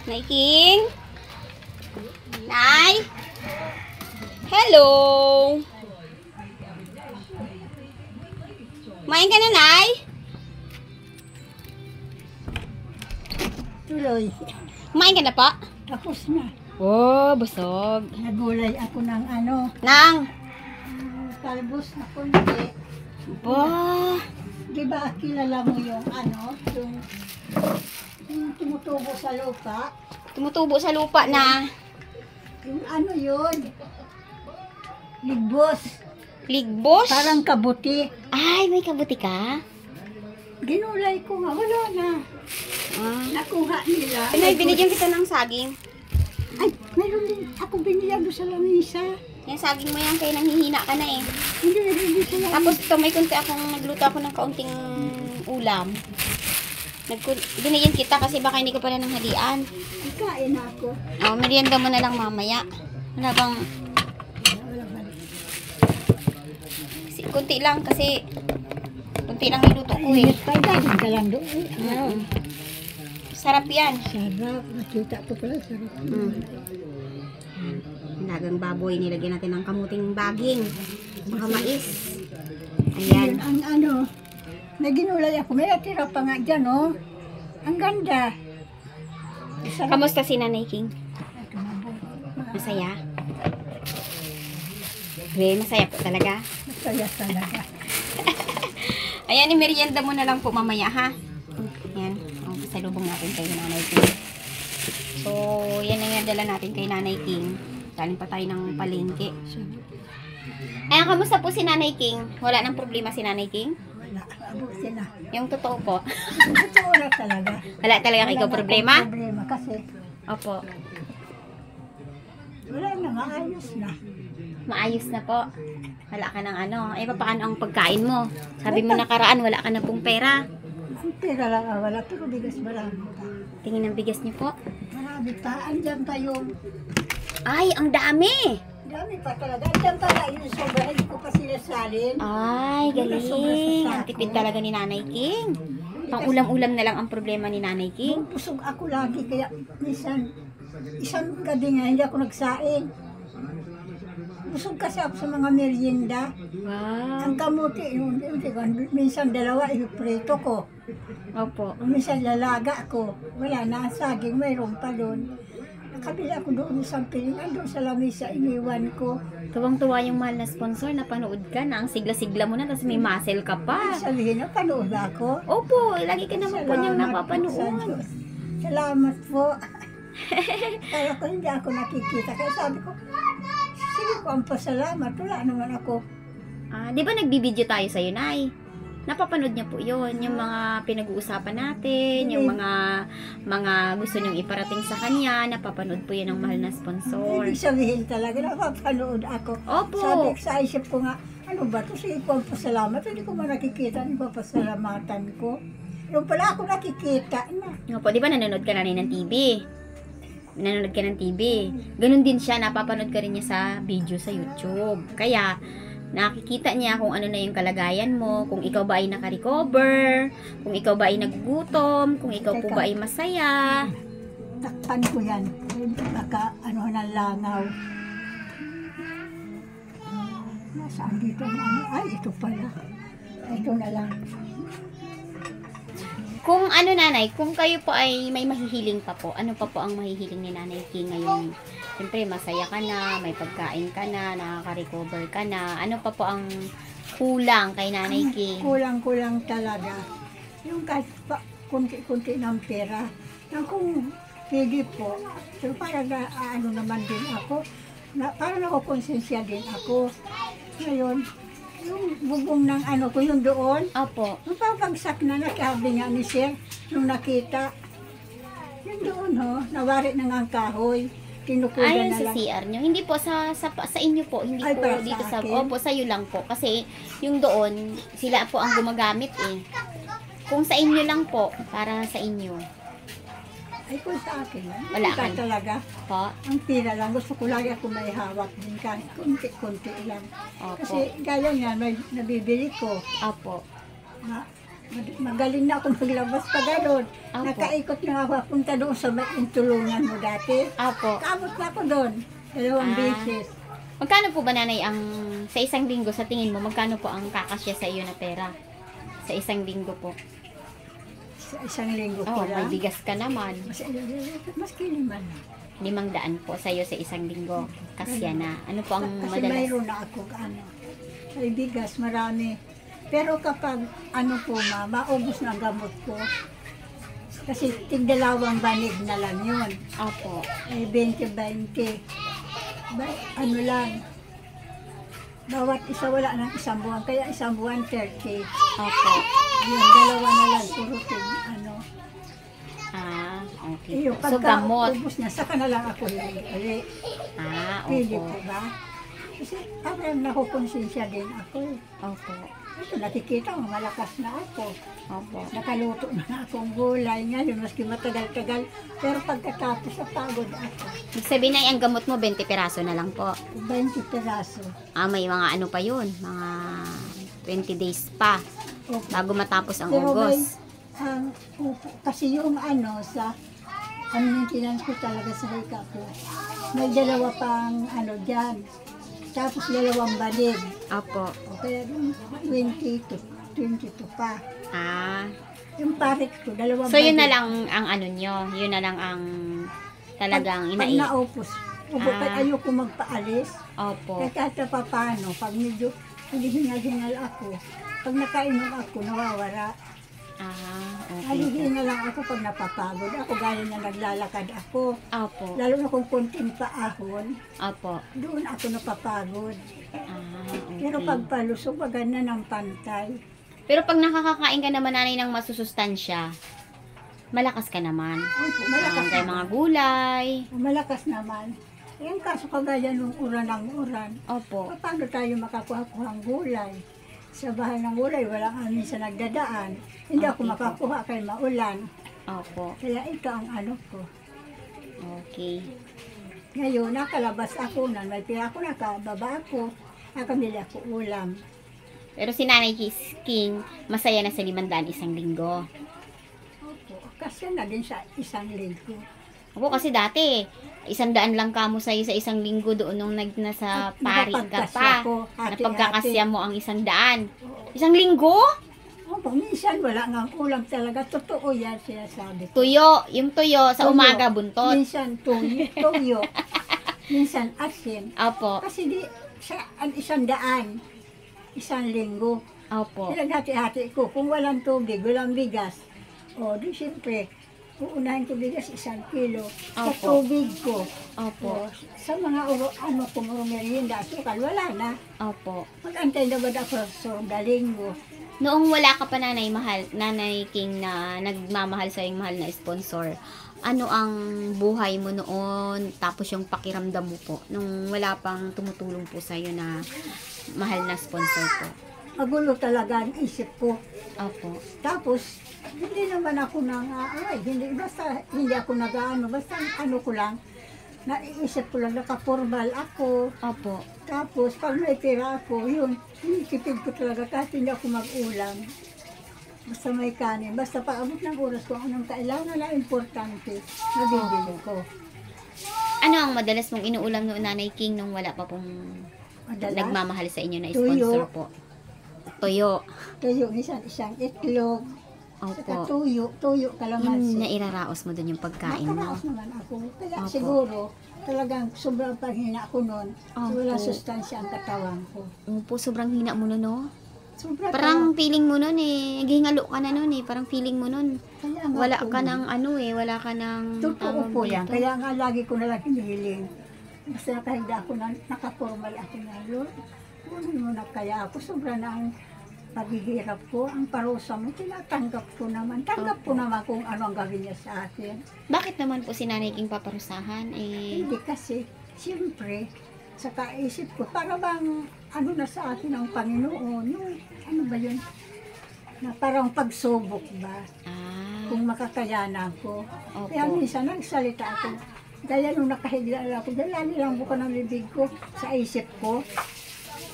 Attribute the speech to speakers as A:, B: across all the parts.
A: Nay King? Nay? Hello? Kumain ka na, Nay?
B: Tuloy.
A: Kumain ka na po?
B: Tapos na.
A: Oh, busog.
B: Nagulay ako ng
A: Nang?
B: talbos na kunti.
A: Ba?
B: Di ba kilala mo yung yung tumutubo sa lupa?
A: Tumutubo sa lupa na.
B: Yung yun? Ligbos.
A: Ligbos?
B: Parang kabuti.
A: Ay, may kabuti ka?
B: Ginulay ko nga. Wala na. Nakuha nila.
A: Nay, binigyan kita ng saging.
B: Ay, meron din ako binigyan doon sa lamisa.
A: Yung saging mo yan, kaya nanghihina ka na eh.
B: Hindi sa lamisa.
A: Tapos ito, may kunti nagluto ako ng kaunting ulam. Binigyan kita kasi baka hindi ko pala ng halian.
B: Kain ako.
A: Oh, merienda mo na lang mamaya. Wala bang... Kunti lang kasi... Kunti lang niluto ko eh.
B: Pagdating ka lang doon.
A: Sarap yan.
B: Sarap. Nakita ko pala sarap.
A: Lagang baboy, nilagyan natin ng kamuting baging. Baka mais. Ayan.
B: Ang naginulay ako. May natira pa nga dyan, oh. Ang ganda. Sarap.
A: Kamusta si Nanay King? Masaya? Masaya po talaga.
B: Masaya talaga.
A: Ayan, merienda mo na lang po mamaya, ha? Ayan. Pasalubong natin kay Nanay King. So, yan ang dala natin kay Nanay King. Galing pa tayo ng palengke. Ayan, kamusta po si Nanay King? Wala nang problema si Nanay King?
B: Wala. Abutin na.
A: Yung totoo po.
B: Totoo na talaga.
A: Wala talaga ikaw problema?
B: Wala problema kasi
A: Opo.
B: wala na. Maayos na.
A: Maayos na po. Wala ka ng Eh, paano ang pagkain mo? Sabi mo nakaraan, wala ka na pong pera.
B: Ang pera lang wala. Pero bigas marami pa.
A: Tingin ng bigas niyo po.
B: Marami pa. Andyan pa yung...
A: Ay, ang dami!
B: Dami pa talaga. Andyan pa na yung sobra. Hindi ko pa sila salin.
A: Ay, galing. Ang tipid talaga ni Nanay King. Pang ulam-ulam na lang ang problema ni Nanay King.
B: Busog ako lagi. Kaya minsan, isang gabi nga, hindi ako nagsaing. Busog kasi ako sa mga merienda.
A: Wow.
B: Ang kamuti, minsan dalawa, iprito ko.
A: Opo.
B: Minsan lalaga ko. Wala na, ang saging, mayroon pa doon. Nakabili ako doon isang piling, andun sa lamisa, iniwan ko.
A: Tuwang-tuwa yung mahal na sponsor, napanood ka na. Ang sigla-sigla mo na, tapos may muscle ka pa.
B: Sabihin na, panood ako.
A: Opo, lagi ka naman po niyang napapanood.
B: Salamat po. Kaya ko hindi ako nakikita. Kaya sabi ko, sige ko ang pasalamat. Wala naman ako.
A: Di ba nagbibideo tayo sa'yo, Nay? Napapanood niya po yun, yung mga pinag-uusapan natin, yung mga gusto niyong iparating sa kanya, napapanood po yun ng mahal na sponsor.
B: Ibig sabihin talaga, napapanood ako.
A: Opo.
B: Sabi ko sa isip ko nga, ano ba ito? Sige ko ang pasalamat. Hindi ko man nakikita, hindi ba pasalamatan ko? Yung pala ako nakikita na.
A: Nga po, di ba nanonood ka na rin ng TV? Nanonood ka ng TV. Ganun din siya, napapanood ka rin niya sa video sa YouTube. Kaya, nakikita niya kung ano na yung kalagayan mo, kung ikaw ba ay naka-recover, kung ikaw ba ay nagugutom, kung ikaw po ba ay masaya.
B: Takpan ko yan. Baka na langaw. Nasaan dito na Ay, ito pala. Ito na lang.
A: Kung Nanay, kung kayo po ay may mahihiling pa po, ano pa po ang mahihiling ni Nanay King ngayon? Siyempre, masaya ka na, may pagkain ka na, nakaka-recover ka na. Ano pa po ang kulang kay Nanay King?
B: Kulang-kulang talaga. Yung kahit pa, kunti-kunti ng pera. Na kung pwede po, so para naman din ako, para nakukonsensya din ako. Ngayon, yung bubong ng ko, yung doon,
A: Opo.
B: yung papagsak na nakabi nga ni Sir, nung nakita, yung doon nawari na nga ang kahoy. Tinukudan
A: Ayun
B: na
A: sa
B: lang.
A: CR nyo. Hindi po sa inyo po, hindi
B: Ay,
A: po
B: para
A: dito
B: sa
A: sa
B: akin?
A: Opo, sa iyo lang po kasi yung doon sila po ang gumagamit eh. Kung sa inyo lang po, para sa inyo.
B: Ay, kung sa akin,
A: Wala
B: ka
A: ka.
B: talaga.
A: Po.
B: Ang pira lang, gusto ko lagi ako may hawak din kahit kunti-kunti lang.
A: Opo.
B: Kasi gaya nga, may nabibili ko.
A: Opo.
B: Na, Magaling na ako maglabas pa gano'n.
A: Opo.
B: Nakaikot na ako punta doon sa may tulungan mo dati.
A: Opo.
B: Kaabot na ako doon. 2 beses.
A: Magkano po ba, nanay, ang sa isang linggo, sa tingin mo, magkano po ang kakasya sa iyo na pera? Sa isang linggo po.
B: Sa isang linggo
A: Oh,
B: ko
A: may
B: lang.
A: bigas ka naman.
B: Mas kiliman.
A: 500 po sa iyo sa isang linggo. Kasya na. Ano po ang
B: Kasi
A: madalas?
B: mayroon na ako ay bigas, marami. Pero kapag po maubos na ang gamot ko, kasi tig-2 banig na lang yun.
A: Opo.
B: 20-20. Lang. Bawat isa wala ng 1 buwan. Kaya 1 buwan, 30.
A: Opo.
B: Yun, 2 na lang. Puro
A: Okay.
B: Yung
A: So, gamot.
B: ubos niya, saka na lang ako hili. Pili
A: Opo.
B: po ba? Kasi parang nakukonsensya din ako.
A: Opo.
B: Ito, nakikita mo, malakas na ako.
A: Opo.
B: Nakaluto na akong gulay ngayon, maski matagal-tagal. Pero pagkatapos, pagod ako.
A: Ibig sabihin na ang gamot mo, 20 piraso na lang po.
B: 20 peraso.
A: May mga ano pa yun, mga 20 days pa
B: Opo.
A: bago matapos ang
B: Pero may,
A: August.
B: kasi yung sa maintenance ko talaga sa hika ko, may 2 pang dyan. Tapos 2 banig.
A: Opo.
B: O kaya yung 22 pa. Yung parit ko, 2
A: So, yun na
B: banig.
A: lang ang ano nyo, yun na lang ang talagang
B: Pag
A: inai.
B: naupos, ayoko magpaalis.
A: Opo.
B: Kaya kahit pa paano, pag medyo hinihingal-hingal ako, pag nakainom ako, nawawala.
A: Okay.
B: Hinihingal lang ako pag napapagod ako, gaya na naglalakad ako.
A: Opo.
B: Lalo na kung konting paahon,
A: Opo.
B: doon ako napapagod.
A: Okay.
B: Pero pag palusog, maganda ng pantay.
A: Pero pag nakakakain ka naman, nanay, ng masusustansya, malakas ka naman.
B: Opo, malakas
A: Kay mga gulay.
B: Malakas naman. Yung kaso kagaya nung uran ng uran,
A: Opo.
B: paano tayo makakuha-kuha ng gulay? Sa bahay ng gulay, walang amin sa nagdadaan. Hindi ako
A: Okay po.
B: makakuha kay maulan.
A: Opo.
B: Kaya ito ang ko.
A: Okay.
B: Ngayon, nakalabas ako na may pira ako, nakababa ako. Nakamili ako ulam.
A: Pero si Nanay King, masaya na sa 500 isang linggo.
B: Opo, kasi na din sa isang linggo.
A: Opo, kasi dati, 100 lang kamo sa'yo sa isang linggo doon nung nasa pari ka
B: Nakapagkasya
A: pa.
B: ko, hati-hati.
A: Napagkakasya mo ang 100. Isang linggo?
B: Opo, minsan wala nga ulam talaga. Totoo yan sinasabi ko.
A: Tuyo, yung tuyo sa
B: Tuyo.
A: umaga buntot.
B: Minsan tuyo. Minsan asin.
A: Opo.
B: Kasi di, sa 100, isang linggo.
A: Opo.
B: Pinaghati-hati ko. Kung walang tubig, walang bigas. O, di siyempre, uunahin ko bigas 1 kilo. Sa
A: Opo.
B: tubig ko.
A: Opo.
B: O, sa mga kung merienda, sukal, wala na.
A: Opo.
B: Mag-antay na ba ako sa linggo?
A: Noong wala ka pa, Nanay King, na nagmamahal sa yung mahal na sponsor, ano ang buhay mo noon, tapos yung pakiramdam mo po, nung wala pang tumutulong po sa'yo na mahal na sponsor po?
B: Magulo talaga ang isip ko.
A: Opo.
B: Tapos, hindi naman ako hindi ako nag-ano, basta ko lang, naiisip ko lang, nakapormal ako.
A: Opo.
B: Tapos, pag may pera ako, yun, kinikipid ko talaga kahit hindi ako mag-ulam. Basta may kanin, basta paabot ng oras ko, anong kailangan na importante, nabibili ko.
A: Ano ang madalas mong inuulam noon, Nanay King, nung wala pa pong
B: Madalas,
A: nagmamahal sa inyo na
B: Tuyo.
A: sponsor po? Tuyo.
B: tuyo, isang itlog, saka
A: Opo.
B: tuyo,
A: Yung
B: kalamansi.
A: nairaraos mo dun yung pagkain mo.
B: Nakaraos naman ako. Kaya
A: Opo.
B: siguro, talagang sobrang paghina ko noon.
A: Opo.
B: Wala sustansya ang katawan ko.
A: Opo, sobrang hina mo nun, no?
B: Sobra
A: Parang feeling mo nun eh. Naghihingalo ka na nun eh. Parang feeling mo nun.
B: kaya nga
A: Wala
B: po,
A: ka ng ano eh. Wala ka ng...
B: Totoo
A: tawag
B: po
A: dito.
B: yan. Kaya nga lagi ko nalang hinihiling. Basta nakahinda ako na, nakapormal ako na, Lord, kunin mo na kaya ako. Sobra na ang paghihirap ko. Ang parusa mo, tinatanggap ko naman. Tanggap ko naman kung ano ang gawin niya sa akin.
A: Bakit naman po si Nanay King paparusahan? Eh,
B: Hindi kasi, siyempre, sa kaisip ko, para bang ano na sa akin ang Panginoon, yung ano ba yun, na parang pagsubok ba, kung makakayanan ko.
A: Opo.
B: Kaya minsan nagsalita ako, gaya nung nakahigla ako, dahil lang buka ng bibig ko sa isip ko.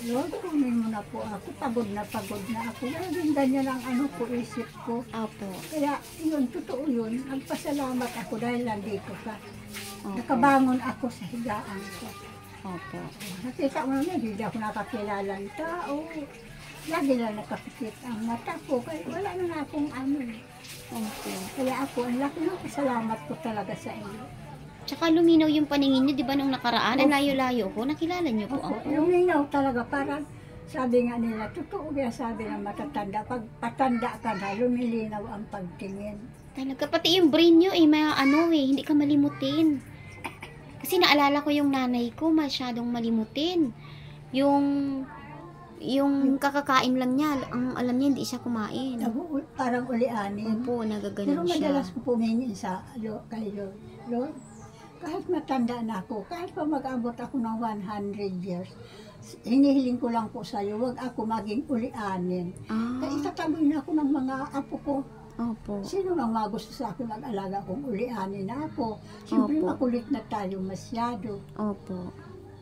B: Lord, kunin mo na po ako. Pagod na ako. Ganyan ang ano po, isip ko.
A: Opo.
B: Kaya yun, totoo yun. Nagpasalamat ako dahil nandito ka.
A: Opo.
B: Nakabangon ako sa higaan ko.
A: Opo.
B: Nakita mo naman, hindi ako nakakilala ng tao. Lagi lang nakapikit ang mata ko. Kaya wala na akong ano.
A: Opo.
B: Kaya ako, ang laki ng pasalamat ko talaga sa inyo.
A: Tsaka luminaw yung paningin niyo, di ba, nung nakaraan? Ang layo-layo ko. Nakilala niyo po
B: Opo,
A: ako.
B: luminaw talaga. Parang sabi nga nila, totoo kaya sabi ng matatanda, pag patanda ka na, lumilinaw ang pagtingin.
A: Talaga, pati yung brain niyo, may ano hindi ka malimutin. Kasi naalala ko yung nanay ko, masyadong malimutin. Yung kakakain lang niya, ang alam niya, hindi siya kumain.
B: Parang ulianin.
A: Opo,
B: Pero
A: nagaganon siya.
B: madalas ko pumingin sa kay Lord, kahit matanda na ako, kahit pa mag-abot ako ng 100 years, hinihiling ko lang po sa'yo, huwag ako maging ulianin. Kaya itataboy na ako ng mga apo ko.
A: Opo.
B: Sino nang magusto sa akin mag-alaga kung ulianin na ako? Siyempre
A: Opo.
B: makulit na tayo masyado.
A: Opo.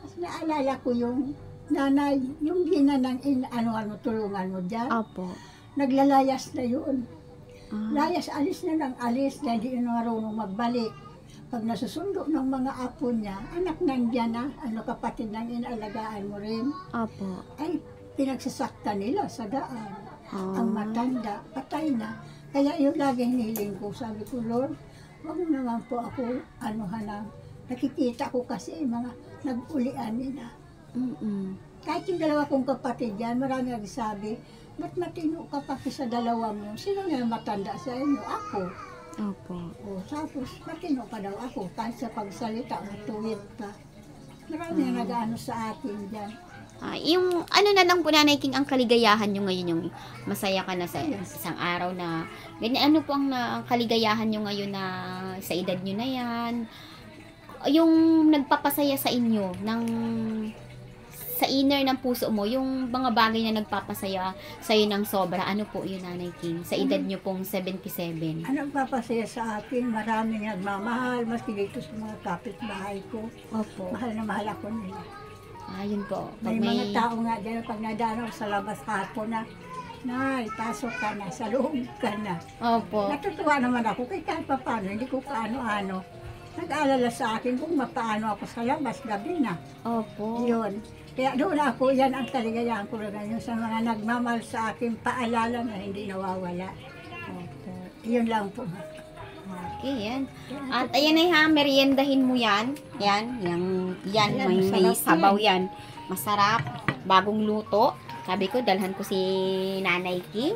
B: Kasi naalala ko yung nanay, yung ginanang ano tulungan mo dyan.
A: Opo.
B: Naglalayas na yun.
A: Ah,
B: Layas, alis na ng alis na hindi na marunong magbalik. Pag nasusundo ng mga apo niya, anak nandiyan na, kapatid ng inalagaan mo rin,
A: Opo.
B: ay pinagsasaktan nila sa daan.
A: Ah.
B: Ang matanda, patay na. Kaya yung lagi hiniling ko, sabi ko, Lord, wag mo naman po ako, nakikita ko kasi mga nag-ulian nila. Kahit yung dalawa kong kapatid yan, marami nagsabi, ba't matino ka pa sa dalawa mo? Sino nga matanda sa inyo? Ako.
A: Opo.
B: O, tapos, matino pa daw ako. Kahit sa pagsalita, matuwid pa. Marami na nag-ano sa akin dyan.
A: Yung ano na lang po, Nanay King, ang kaligayahan nyo ngayon, yung masaya ka na sa isang araw na, ganyan, ano po ang kaligayahan nyo ngayon na sa edad nyo na yan, yung nagpapasaya sa inyo, sa inner ng puso mo, yung mga bagay na nagpapasaya sa'yo ng sobra, ano po yun, Nanay King, sa edad nyo pong 77?
B: Ang nagpapasaya sa akin, maraming nagmamahal, maski dito sa mga kapitbahay ko.
A: Opo.
B: Mahal na mahal ako nila.
A: Yun po.
B: May mga tao nga dyan, pag nadaan ako sa labas hapon na, Nay, pasok ka na, sa loob ka na.
A: Opo.
B: Natutuwa naman ako, kahit pa paano, hindi ko kaano-ano. Nag-aalala sa akin kung mapaano ako sa labas, gabi na.
A: Opo.
B: Yun. Kaya doon ako, yan ang kaligayahan ko rin ngayon sa mga nagmamahal sa akin, paalala na hindi nawawala.
A: Opo.
B: Yun lang po.
A: Okay, yan. At ayan ay ha, meriendahin mo yan. Yan, yan,
B: Ayan,
A: may
B: masarap
A: sabaw yan. Masarap, bagong luto. Sabi ko, dalhan ko si Nanay King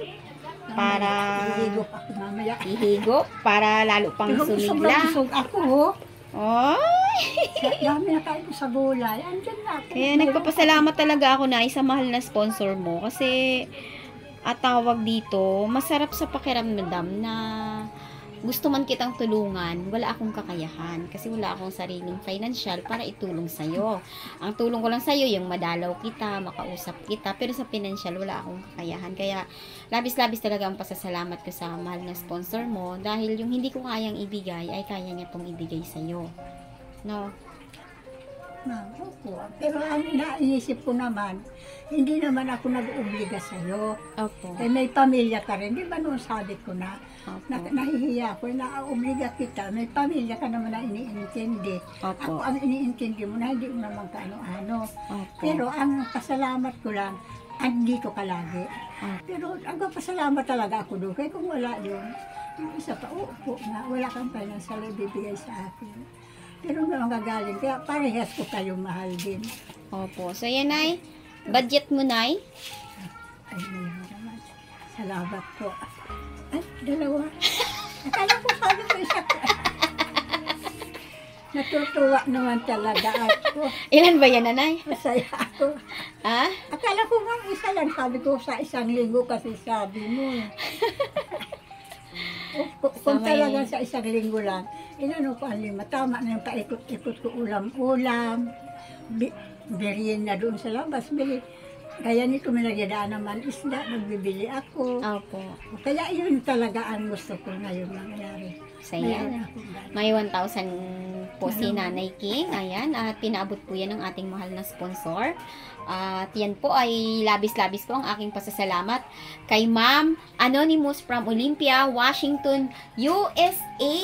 A: para
B: Ihigop ako mamaya.
A: ihigop, para lalo pang
B: Pero
A: sumigla.
B: busog ako, oh.
A: Oy!
B: Dami na kain ko sa gulay. Andyan na ako.
A: Kaya nagpapasalamat talaga ako na sa mahal na sponsor mo kasi at tawag dito, masarap sa pakiramdam na gusto man kitang tulungan, wala akong kakayahan kasi wala akong sariling financial para itulong sa'yo. Ang tulong ko lang sa'yo, yung madalaw kita, makausap kita, pero sa financial, wala akong kakayahan. Kaya, labis-labis talaga ang pasasalamat ko sa mahal na sponsor mo dahil yung hindi ko kayang ibigay, ay kaya niya pong ibigay sa'yo. No?
B: Opo. Pero ang naisip ko naman, hindi naman ako nag-obliga sa'yo.
A: Opo.
B: Eh, may pamilya ka rin. Di ba noon sabi ko na,
A: Opo.
B: nahihiya ko, na-obliga kita. May pamilya ka naman na iniintindi.
A: Opo.
B: Ako ang iniintindi mo na hindi mo naman kaano-ano.
A: Opo.
B: Pero ang pasalamat ko lang, andito ka lagi.
A: Opo.
B: Pero ang pasalamat talaga ako doon. Kaya kung wala yun, yung isa pa, upo nga, wala kang financial ibibigay sa akin. Pero may magagaling, kaya parehas ko kayong mahal din.
A: Opo. So, yan ay, budget mo na
B: Ay, mayroon naman. Salamat po. Ay, dalawa. Akala ko sabi ko isa. Natutuwa naman talaga ako.
A: Ilan ba yan, Nanay?
B: Masaya ako.
A: Ah?
B: Akala ko nga isa lang, sabi ko sa isang linggo kasi sabi mo. Kung
A: Sa may-
B: talaga sa isang linggo lang, inano ko ang 5, tama na yung paikot-ikot ko ulam-ulam, beriyen na doon sa labas, bili. Kaya nito may nagyadaan naman isda, nagbibili ako.
A: Opo.
B: Kaya yun talaga ang gusto ko ngayon nangyayari.
A: Saya.
B: Mayroon akong ganun.
A: May 1,000 po si Nanay King. Ayan, at pinaabot po yan ng ating mahal na sponsor. At yan po ay labis-labis po ang aking pasasalamat kay Ma'am Anonymous from Olympia, Washington, USA.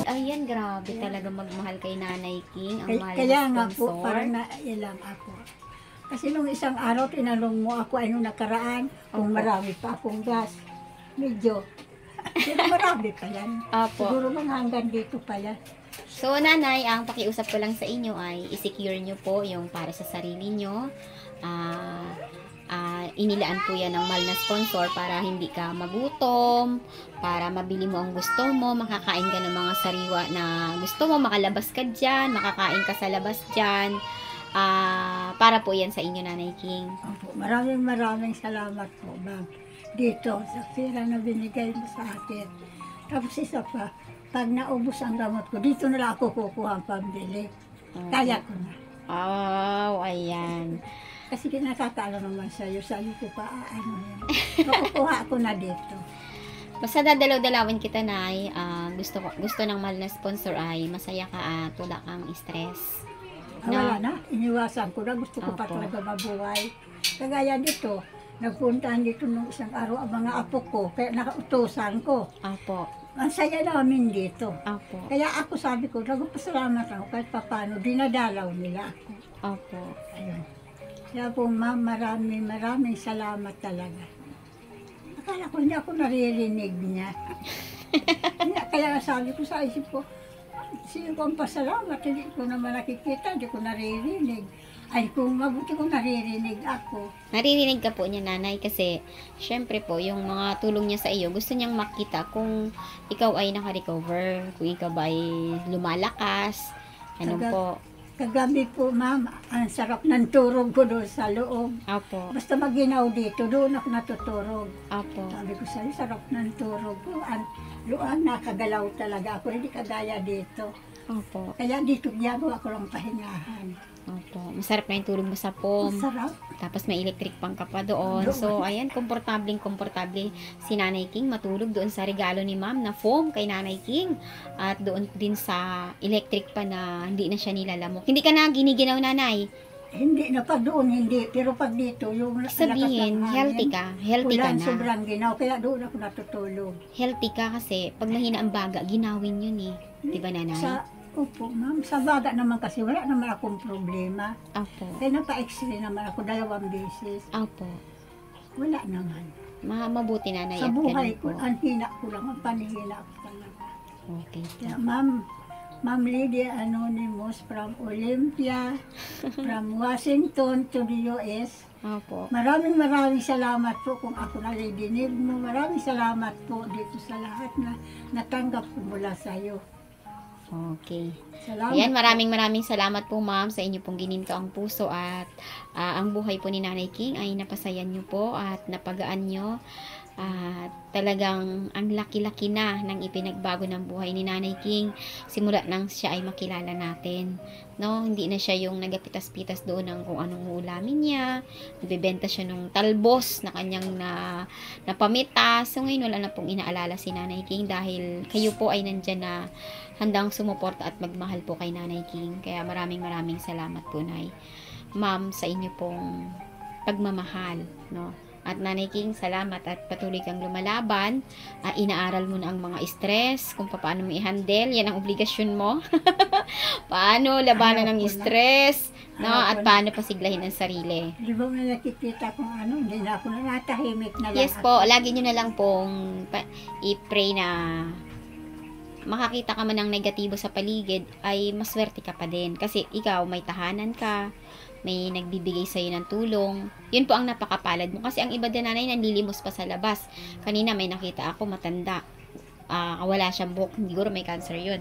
A: Ayan, grabe talaga magmahal kay Nanay King. Ang mahal
B: Kaya
A: na
B: nga po,
A: sponsor.
B: parang nailang ako. Kasi nung isang araw, tinanong mo ako ay nung nakaraan, kung
A: Opo.
B: marami pa akong gas. Medyo, pero marami pa yan.
A: Opo.
B: Siguro mga hanggang dito pa yan.
A: So, Nanay, ang pakiusap ko lang sa inyo ay i-secure nyo po yung para sa sarili nyo. Inilaan po yan ng mahal na sponsor para hindi ka magutom, para mabili mo ang gusto mo, makakain ka ng mga sariwa na gusto mo, makalabas ka dyan, makakain ka sa labas dyan. Para po yan sa inyo, Nanay King.
B: Opo, maraming salamat po, ma'am. Dito, sa pera na binigay mo sa akin. Tapos isa pa, pag naubos ang gamot ko, dito na lang ako kukuha ang pambili. Kaya ko na.
A: Oh, ayan.
B: Kasi nakakaano naman sa'yo ko pa, ano yan. Makukuha ako na dito.
A: Basta dadalaw-dalawin kita, Nay. Gusto ng mahal na sponsor ay masaya ka at wala kang stress.
B: Wala na, iniwasan ko na, gusto ko pa
A: Opo.
B: talaga mabuhay. Kagaya dito, nagpuntahan dito nung isang araw ang mga apo ko, kaya nakautusan ko.
A: Opo.
B: Ang saya namin dito.
A: Opo.
B: Kaya ako sabi ko, nagpasalamat ako kahit papano, dinadalaw nila ako.
A: Opo.
B: Ayun. Kaya po ma'am, maraming salamat talaga. Akala ko hindi ako naririnig niya. Kaya sabi ko sa isip ko, sino ko ang pasalamat, hindi ko naman nakikita, hindi ko naririnig. Ay kung mabuti ko naririnig ako.
A: Naririnig ka po niya, Nanay, kasi syempre po, yung mga tulong niya sa iyo, gusto niyang makita kung ikaw ay naka-recover, kung ikaw ba ay lumalakas, ano
B: Taga-
A: po.
B: Kagabi po ma'am, ang sarap ng turog ko doon sa loob.
A: Opo.
B: Basta maginaw dito, doon ako natutulog.
A: Opo.
B: Sabi ko sa'yo, sarap ng turog ko. Luan, nakagalaw talaga ako, hindi kagaya dito.
A: Opo.
B: Kaya dito ginagawa ko lang pahingahan.
A: Opo. Masarap na yung tulog mo sa POM.
B: Sarap.
A: Tapos may electric pang ka pa doon. So, ayan, komportable si Nanay King matulog doon sa regalo ni Ma'am na foam kay Nanay King. At doon din sa electric pa na hindi na siya nilalamok. Hindi ka na giniginaw, Nanay.
B: Hindi na pag doon, hindi. Pero pag dito, yung
A: Sabihin, healthy ka. Healthy ka
B: Ulan,
A: na.
B: sobrang ginaw. Kaya doon ako natutulog.
A: Healthy ka kasi pag mahina ang baga, ginawin yun eh. Di ba, Nanay?
B: Opo, ma'am. Sa baga naman kasi wala naman akong problema.
A: Opo.
B: Kaya napa-x-ray naman ako 2 beses.
A: Opo.
B: Wala naman.
A: Mabuti, Nanay.
B: Sa
A: at
B: buhay
A: ganun
B: ko,
A: po.
B: ang hina ko lang, ang panihina ko talaga.
A: Okay.
B: Kaya, Ma'am Lydia Anonymous from Olympia, from Washington to the US.
A: Opo.
B: Maraming salamat po kung ako nalidinig mo. Maraming salamat po dito sa lahat na natanggap ko mula sa iyo.
A: Okay.
B: Salamat.
A: Ayan, maraming salamat po, Ma'am, sa inyo pong gininto ang puso at ang buhay po ni Nanay King ay napasayan nyo po at napagaan nyo. Talagang ang laki-laki na ng ipinagbago ng buhay ni Nanay King simula nang siya ay makilala natin. No, hindi na siya yung nagapitas-pitas doon ng kung anong ulamin niya. Nagbebenta siya ng talbos na kanyang napamitas. So ngayon wala na pong inaalala si Nanay King dahil kayo po ay nandyan na handang sumuporta at magmahal po kay Nanay King. Kaya maraming salamat po, Nay. Ma'am, sa inyo pong pagmamahal, no? At Nanay King, salamat at patuloy kang lumalaban. Inaaral mo na ang mga stress, kung paano mo i-handle. Yan ang obligasyon mo. Paano labanan ng stress, no? At paano pasiglahin ang sarili.
B: Di ba may nakikita kung ano, hindi na ako natahimik na lang.
A: Yes po, lagi nyo na lang pong i-pray na makakita ka man ng negatibo sa paligid, ay maswerte ka pa din. Kasi ikaw, may tahanan ka, may nagbibigay sa'yo ng tulong. Yun po ang napakapalad mo. Kasi ang iba din, Nanay, nanlilimos pa sa labas. Kanina may nakita ako, matanda. Wala siyang buhok. Siguro may cancer yun.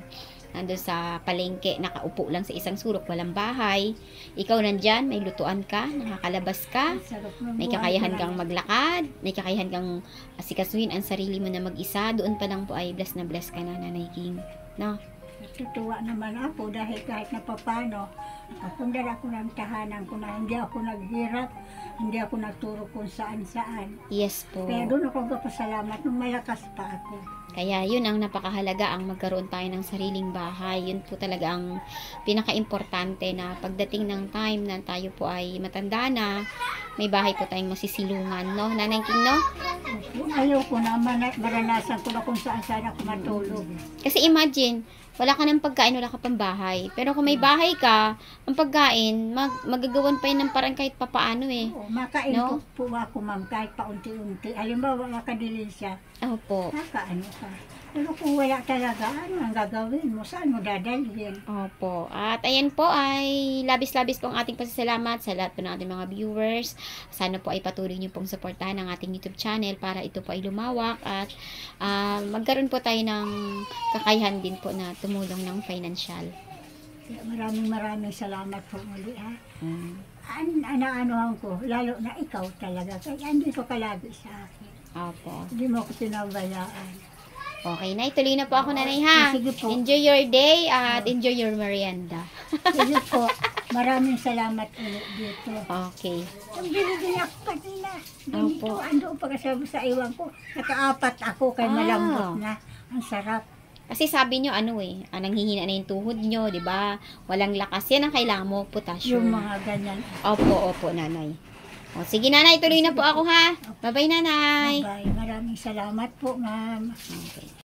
A: nandun sa palengke, nakaupo lang sa isang sulok, walang bahay. Ikaw nandyan, may lutuan ka, nakakalabas ka,
B: Sarap ng
A: may
B: buhay
A: kakayahan
B: ko
A: kang
B: lang.
A: maglakad, may kakayahan kang asikasuhin ang sarili mo na mag-isa. Doon pa lang po ay bless na bless ka na, Nanay King. No?
B: Natutuwa naman ako dahil kahit na papano, nakapundar ako ng tahanan ko na hindi ako naghirap, hindi ako nagturo kung saan-saan.
A: Yes po.
B: Kaya doon ako magpasalamat nung malakas pa ako.
A: Kaya yun ang napakahalaga, ang magkaroon tayo ng sariling bahay. Yun po talaga ang pinaka-importante na pagdating ng time na tayo po ay matanda na, may bahay po tayong masisilungan, no? Nanay King, no?
B: Ayaw ko na maranasan ko na kung saan-saan ako matulog.
A: Kasi imagine, wala ka ng pagkain, wala ka pang bahay. Pero kung may bahay ka, ang pagkain, magagawan pa yun ng parang kahit papaano eh.
B: Oo, makain
A: No?
B: po ako, ma'am, kahit paunti-unti. Halimbawa, makadilin siya,
A: Opo.
B: makaano ka. Pero kung wala talaga, ano ang gagawin mo? Saan mo dadalhin?
A: Opo. At ayan po ay labis-labis po ang ating pasasalamat sa lahat po ng ating mga viewers. Sana po ay patuloy niyo pong suportahan ang ating YouTube channel para ito po ay lumawak at magkaroon po tayo ng kakayahan din po na tumulong ng financial.
B: Kaya maraming salamat po muli, ha?
A: Mm.
B: Ano ko, lalo na ikaw talaga. Kaya hindi ko kalagi sa akin.
A: Opo.
B: Hindi mo ako pinabayaan.
A: Okay na, ituloy na po ako, Nanay, ha?
B: Sige po.
A: Enjoy your day at enjoy your merienda.
B: Sige po, maraming salamat ulit dito.
A: Okay.
B: Yung binigyan ako kanina, ganito,
A: Opo.
B: ando pagkasabi sa iwan ko, nakaapat ako kay malambot na. Ang sarap.
A: Kasi sabi nyo, nanghihina na yung tuhod nyo, di ba? Walang lakas. Yan ang kailangan mo,
B: Yung
A: potassium.
B: mga ganyan.
A: Opo, Nanay. O, sige, Nanay, tuloy na po ako, ha? Bye-bye, Nanay.
B: Bye. Maraming salamat po, ma'am.
A: Okay.